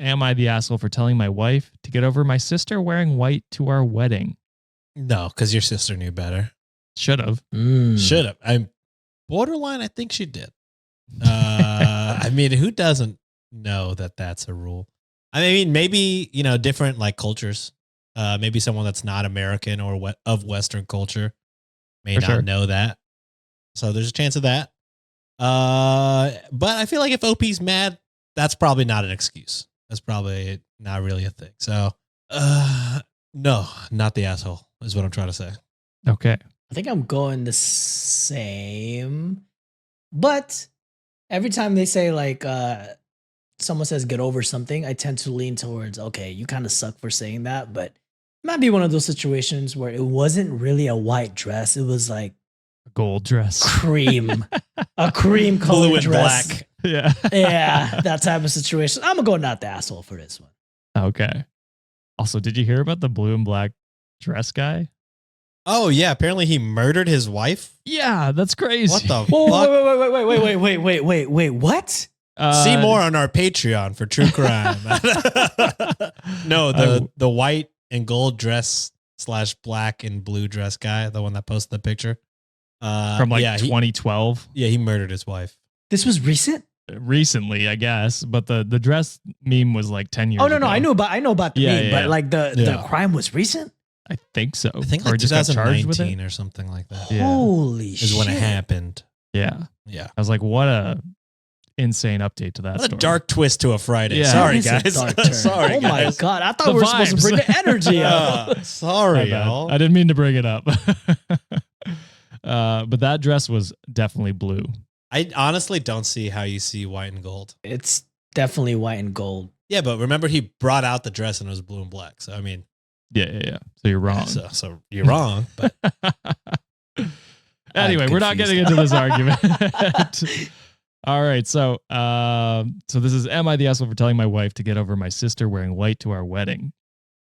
am I the asshole for telling my wife to get over my sister wearing white to our wedding? No, because your sister knew better. Should have. Should have. I'm borderline. I think she did. I mean, who doesn't know that that's a rule? I mean, maybe, different like cultures. Maybe someone that's not American or of Western culture may not know that. So there's a chance of that. But I feel like if OP's mad, that's probably not an excuse. That's probably not really a thing. So, no, not the asshole is what I'm trying to say. Okay. I think I'm going the same, but every time they say like, someone says get over something, I tend to lean towards, okay, you kind of suck for saying that, but it might be one of those situations where it wasn't really a white dress. It was like a gold dress, a cream colored blue and dress. black. Yeah. Yeah. That type of situation. I'm gonna go not the asshole for this one. Okay. Also, did you hear about the blue and black dress guy? Oh yeah. Apparently he murdered his wife. Yeah. That's crazy. What the Wait, what? See more on our Patreon for true crime. No, the white and gold dress / black and blue dress guy, the one that posted the picture. From 2012. He murdered his wife. This was recent? Recently, I guess, but the dress meme was like 10 years ago. No, I know about the meme, but like the crime was recent? I think so. I think or like just got charged with 2019 it or something like that. Yeah. Holy shit. Is when it happened. Yeah. Yeah. I was like, what a insane update to that What story. a dark twist to a Friday. Yeah. Sorry, That is a guys. dark turn. Sorry, oh my guys. God. I thought we were supposed to bring the energy up. Sorry, My bad. y'all. I didn't mean to bring it up. But that dress was definitely blue. I honestly don't see how you see white and gold. It's definitely white and gold. Yeah, but remember he brought out the dress and it was blue and black. So I mean, Yeah. So you're wrong. So you're wrong. But anyway, we're not getting into this argument. All right. So this is, am I the asshole for telling my wife to get over my sister wearing white to our wedding?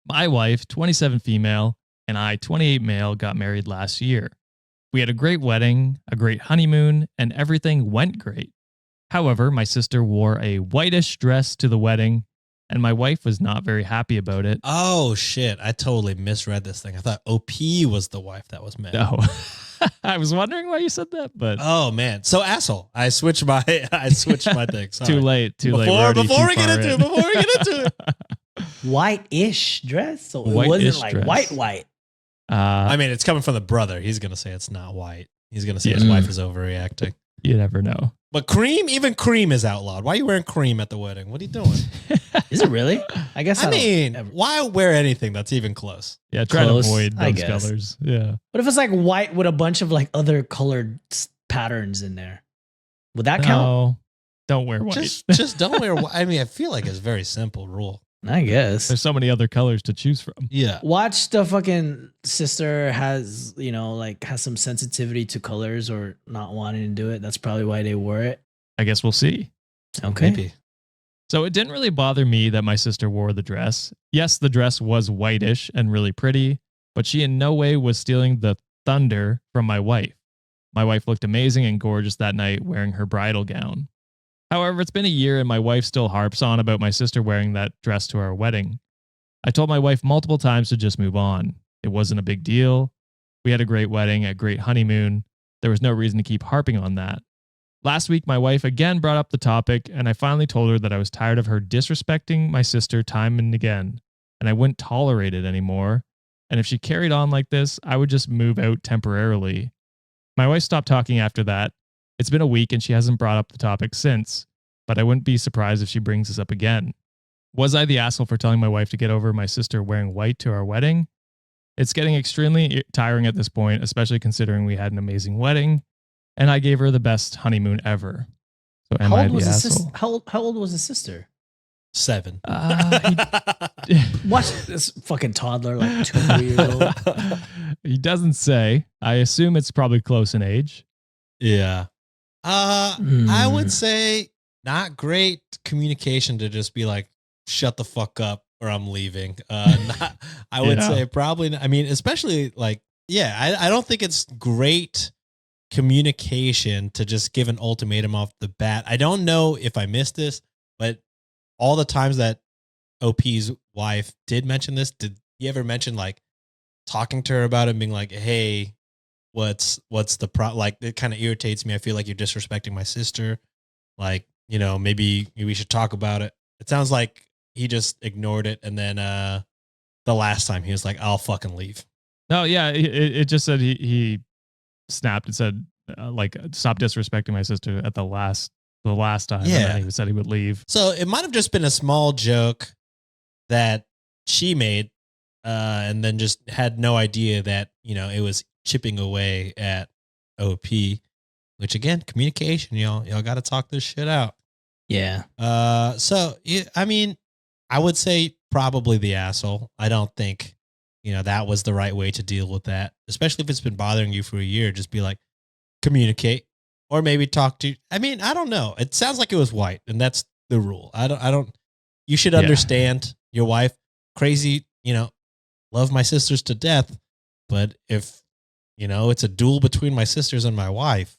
My wife, 27 female, and I, 28 male, got married last year. We had a great wedding, a great honeymoon, and everything went great. However, my sister wore a whitish dress to the wedding, and my wife was not very happy about it. oh shit, I totally misread this thing. I thought OP was the wife that was mad. No. I was wondering why you said that, but Oh man, so asshole. I switched my thing. Sorry. too late. Before we get into it. White-ish dress? So it White-ish wasn't like dress. white. I mean, it's coming from the brother. He's gonna say it's not white. He's gonna say his wife is overreacting. You never know. But even cream is outlawed. Why are you wearing cream at the wedding? What are you doing? Is it really? I guess I mean, why wear anything that's even close? Yeah, try to Close, avoid I those guess. colors. Yeah. What if it's like white with a bunch of like other colored patterns in there? Would that count? No, don't wear white. Just don't wear white. I mean, I feel like it's a very simple rule. I guess. There's so many other colors to choose from. Yeah. Watch the fucking sister has, has some sensitivity to colors or not wanting to do it. That's probably why they wore it. I guess we'll see. Okay. Maybe. So it didn't really bother me that my sister wore the dress. Yes, the dress was whitish and really pretty, but she in no way was stealing the thunder from my wife. My wife looked amazing and gorgeous that night wearing her bridal gown. However, it's been a year and my wife still harps on about my sister wearing that dress to our wedding. I told my wife multiple times to just move on. It wasn't a big deal. We had a great wedding, a great honeymoon. There was no reason to keep harping on that. Last week, my wife again brought up the topic, and I finally told her that I was tired of her disrespecting my sister time and again, and I wouldn't tolerate it anymore. And if she carried on like this, I would just move out temporarily. My wife stopped talking after that. It's been a week, and she hasn't brought up the topic since, but I wouldn't be surprised if she brings this up again. Was I the asshole for telling my wife to get over my sister wearing white to our wedding? It's getting extremely tiring at this point, especially considering we had an amazing wedding. And I gave her the best honeymoon ever. So am I the asshole? How old was the sister? 7. Watch this fucking toddler, like 2 years old. He doesn't say. I assume it's probably close in age. Yeah. I would say not great communication to just be like, shut the fuck up or I'm leaving. I would say probably, I mean, especially like, I don't think it's great communication to just give an ultimatum off the bat. I don't know if I missed this, but all the times that OP's wife did mention this. Did he ever mention like talking to her about it and being like, hey, what's the like, it kind of irritates me. I feel like you're disrespecting my sister. Like, maybe we should talk about it. It sounds like he just ignored it. And then the last time he was like, I'll fucking leave. No, yeah, it just said he snapped and said like, stop disrespecting my sister at the last time. Yeah. And he said he would leave. So it might have just been a small joke that she made and then just had no idea that, it was chipping away at OP, which again, communication, y'all got to talk this shit out. Yeah. So, I mean, I would say probably the asshole. I don't think, that was the right way to deal with that, especially if it's been bothering you for a year. Just be like, communicate, or maybe talk to, I mean, I don't know. It sounds like it was white, and that's the rule. You should understand your wife, crazy, love my sisters to death. But if, it's a duel between my sisters and my wife,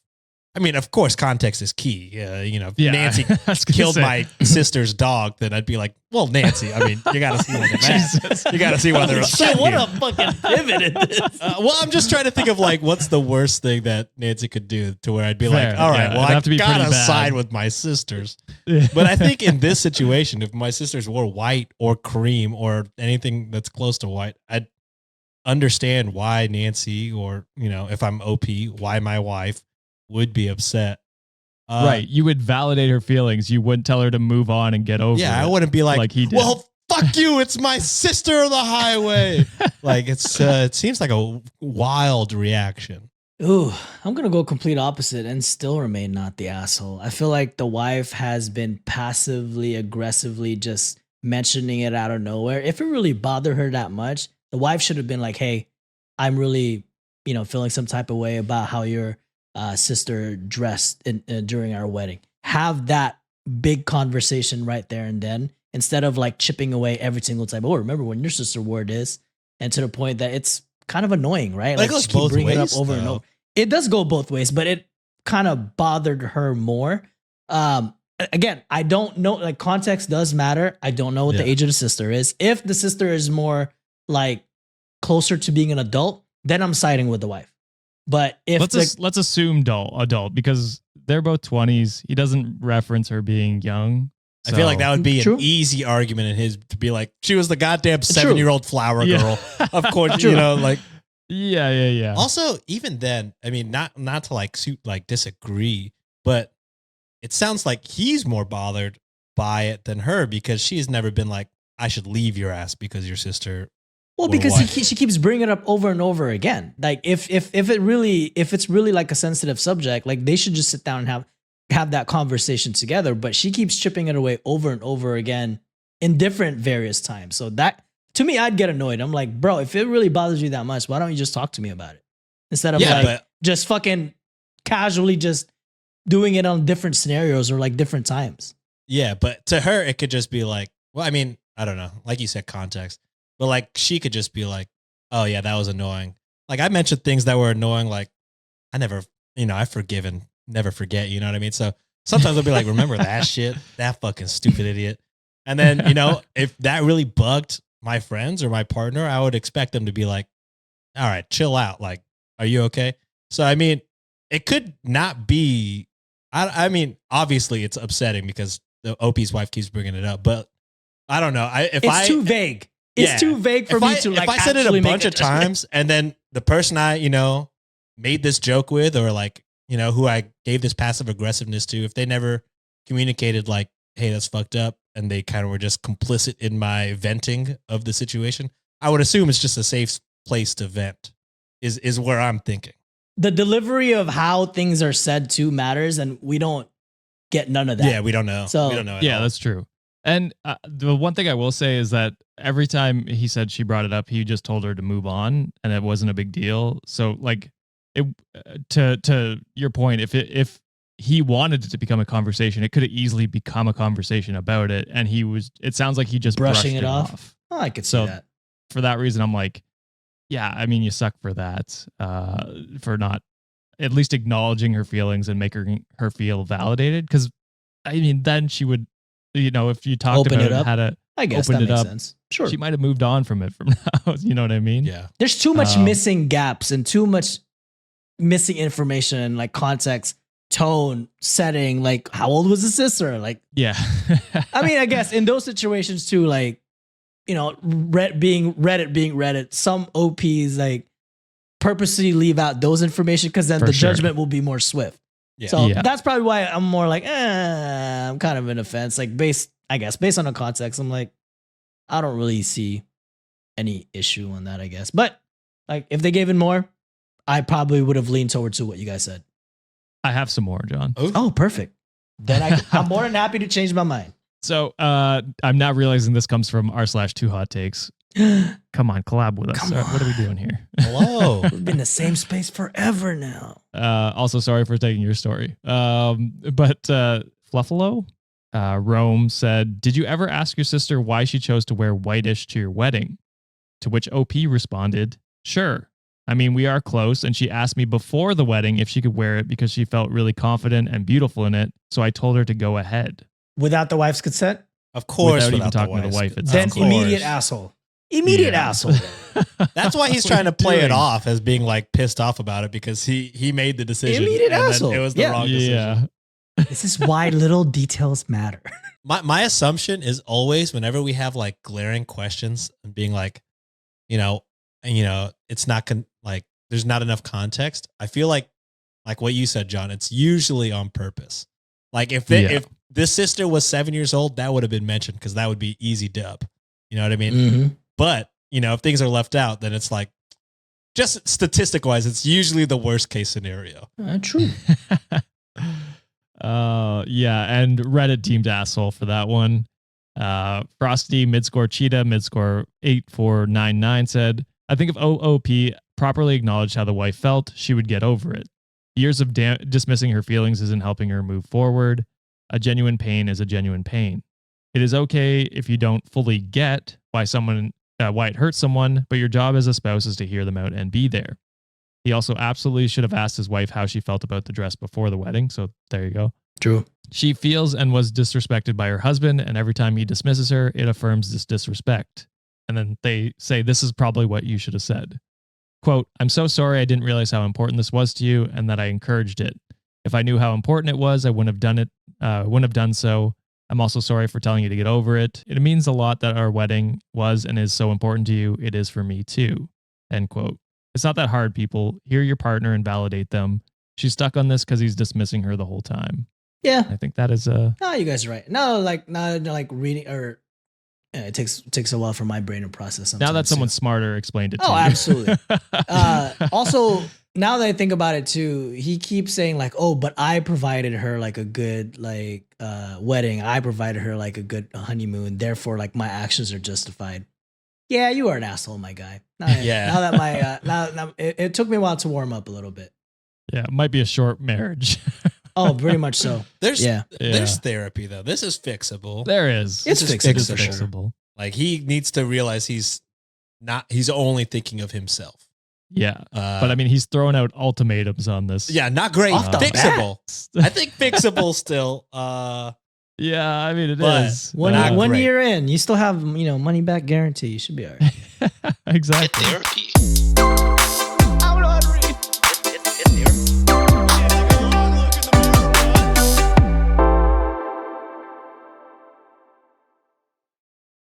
I mean, of course, context is key. If Nancy killed my sister's dog, then I'd be like, well, Nancy, I mean, you got to see what they're mad. You got to see what they're upset. What a fucking pivot in this. Well, I'm just trying to think of like, what's the worst thing that Nancy could do to where I'd be like, all right, well, I gotta side with my sisters. But I think in this situation, if my sisters were white or cream or anything that's close to white, I'd understand why Nancy, or, if I'm OP, why my wife would be upset. Right. You would validate her feelings. You wouldn't tell her to move on and get over it. Yeah, I wouldn't be like he did. Well, fuck you. It's my sister on the highway. Like it seems like a wild reaction. Ooh, I'm going to go complete opposite and still remain not the asshole. I feel like the wife has been passively, aggressively just mentioning it out of nowhere. If it really bothered her that much, the wife should have been like, hey, I'm really, feeling some type of way about how your sister dressed during our wedding. Have that big conversation right there and then, instead of like chipping away every single time. Oh, remember when your sister wore this? And to the point that it's kind of annoying, right? Like just keep bringing it up over and over. It does go both ways, but it kind of bothered her more. Again, I don't know. Like, context does matter. I don't know what the age of the sister is. If the sister is more like closer to being an adult, then I'm siding with the wife. But if let's assume adult, because they're both 20s. He doesn't reference her being young. So. I feel like that would be an easy argument in his to be like, she was the goddamn 7-year-old flower girl. Of course, like. Yeah. Also, even then, I mean, not to like disagree, but it sounds like he's more bothered by it than her, because she's never been like, I should leave your ass because your sister. Well, because she keeps bringing it up over and over again. Like if it's really like a sensitive subject, like they should just sit down and have that conversation together. But she keeps chipping it away over and over again in different various times. So that, to me, I'd get annoyed. I'm like, bro, if it really bothers you that much, why don't you just talk to me about it instead of just fucking casually just doing it on different scenarios or like different times. Yeah, but to her, it could just be like, well, I mean, I don't know. Like you said, context. But like, she could just be like, oh yeah, that was annoying. Like I mentioned things that were annoying. Like I never, I forgive and never forget. You know what I mean? So sometimes I'll be like, remember that shit, that fucking stupid idiot. And then, if that really bugged my friends or my partner, I would expect them to be like, all right, chill out. Like, are you okay? So, I mean, it could not be, I mean, obviously it's upsetting because the OP's wife keeps bringing it up, but I don't know. It's too vague. It's too vague for me to like. If I said it a bunch of times and then the person I, made this joke with, or like, who I gave this passive aggressiveness to, if they never communicated like, hey, that's fucked up, and they kind of were just complicit in my venting of the situation, I would assume it's just a safe place to vent is where I'm thinking. The delivery of how things are said too matters, and we don't get none of that. Yeah, we don't know. So, we don't know at yeah, all. That's true. And the one thing I will say is that every time he said she brought it up, he just told her to move on, and it wasn't a big deal. So, like, to your point, if he wanted it to become a conversation, it could have easily become a conversation about it, and it sounds like he just brushing it off. Oh, I could see that. For that reason, I'm like, yeah, I mean, you suck for that, for not at least acknowledging her feelings and making her feel validated. Because, I mean, then she would, if you talked Open about it up. how to, I guess opened that it makes up. sense. Sure. She might have moved on from it from now. You know what I mean? Yeah. There's too much Um, missing gaps and too much missing information, like context, tone, setting. Like, how old was the sister? Like, Yeah. I mean, I guess in those situations too, like, you know, being Reddit, some OPs like purposely leave out those information because then For the sure. judgment will be more swift. Yeah. So Yeah. that's probably why I'm more like, I'm kind of in a fence. Like based on the context, I'm like, I don't really see any issue on that, I guess. But like if they gave in more, I probably would have leaned towards to what you guys said. I have some more, John. Oh, perfect. Then I'm more than happy to change my mind. So I'm now realizing this comes from r/2 hot takes. Come on, collab with us. Come What are we on. doing here? Hello. We've been in the same space forever now. Also, sorry for taking your story. But Fluffalo, Rome said, "Did you ever ask your sister why she chose to wear whitish to your wedding?" To which OP responded, "Sure. I mean, we are close, and she asked me before the wedding if she could wear it because she felt really confident and beautiful in it. So I told her to go ahead." Without the wife's consent, Of course. Without even without talking to the wife's wife consent. itself. then Of course. immediate asshole. Immediate Yeah. asshole. That's why he's What trying are to you play it doing? off as being like pissed off about it because he made the decision. Immediate and then asshole. It was the Yeah. wrong decision. Yeah. This is why little details matter. My assumption is always whenever we have like glaring questions and being like, it's not like there's not enough context. I feel like what you said, John, it's usually on purpose. Like if this sister was 7 years old, that would have been mentioned because that would be easy dub. You know what I mean? Mm-hmm. But if things are left out, then it's like just statistic wise, it's usually the worst case scenario. True. Yeah, and Reddit teamed asshole for that one. Frosty midscore cheetah midscore 8499 said, "I think if OOP properly acknowledged how the wife felt, she would get over it. Years of dismissing her feelings isn't helping her move forward. A genuine pain is a genuine pain. It is okay if you don't fully get why it hurts someone, but your job as a spouse is to hear them out and be there." He also absolutely should have asked his wife how she felt about the dress before the wedding. So there you go. True. She feels and was disrespected by her husband, and every time he dismisses her, it affirms this disrespect. And then they say, "This is probably what you should have said. Quote, I'm so sorry I didn't realize how important this was to you and that I encouraged it. If I knew how important it was, I wouldn't have done it. Wouldn't have done so. I'm also sorry for telling you to get over it. It means a lot that our wedding was and is so important to you. It is for me too." End quote. It's not that hard, people. Hear your partner and validate them. She's stuck on this because he's dismissing her the whole time. Yeah. I think that is No, you guys are right. No, like reading or it takes a while for my brain to process something. now that someone smarter explained it to Oh, you. absolutely. Also, now that I think about it too, he keeps saying like, "Oh, but I provided her like a good wedding. I provided her like a good honeymoon. Therefore, like my actions are justified." Yeah, you are an asshole, my guy. Yeah. Now that my now it took me a while to warm up a little bit. Yeah, it might be a short marriage. Oh, pretty much so. There's Yeah. there's therapy though. This is fixable. There is. It's This is fixable It is for sure. fixable. Like he needs to realize he's only thinking of himself. Yeah. But I mean, he's throwing out ultimatums on this. yeah, not great. Off the Fixable. I think fixable still. Yeah, I mean, it But is. Not One great. year in, you still have money back guarantee. You should be all right. Exactly. Therapy